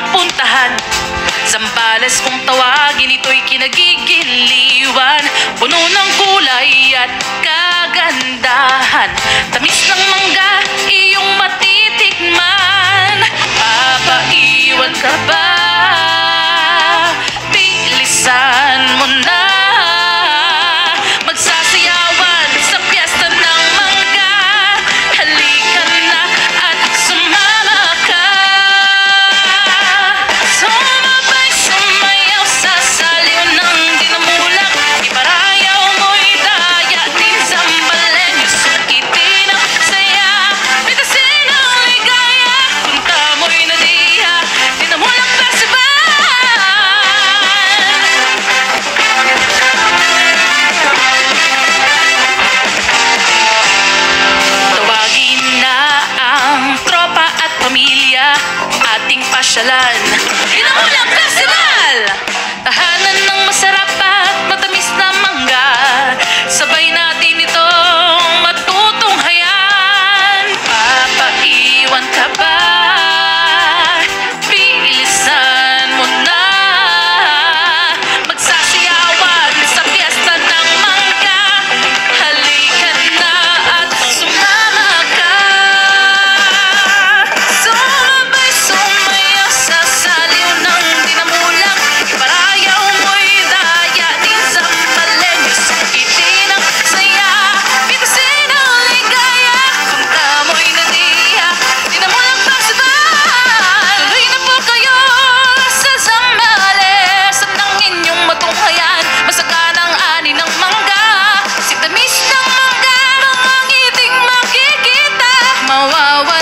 mapuntahan. Zambales kung tawagin, ito'y kinagigiliwan. Puno ng kulay at kagandahan. Tamis ng mangga, iyong matitikman. Papaiwan ka ba? Bilisan mo na. Magsasayawan sa piyesta ng mangga. Halika na at sumama ka. Sumabay, sumayaw sa saliw ng dinamulak. Iparayaw mo'y daya din Zambaleño. Sukitin ang saya, pitasin ang ligaya. Punta mo'y nadiya, dinamulak festival. Tawagin na ang tropa at pamilya, ating pasyalan. Dinamulak festival! Tahanan ng masarap at matamis na mangga. Sabay natin itong matutunghayan. Papaiwan ka ba? Bilisan mo na. Magsasayawan sa piyesta ng mangga. Halika na at sumama ka. Sumabay, sumayaw sa saliw ng dinamulak. Iparayaw mo'y daya din Zambaleño. Sukitin ang saya, pitasin ang ligaya. Punta mo'y nadiya, dinamulak festival. Tuloy na po kayo sa Zambales at ang inyong matunghayan. Masaganang ani ng mangga, si tamis ng mangga, mga ngiting makikita. Mawawala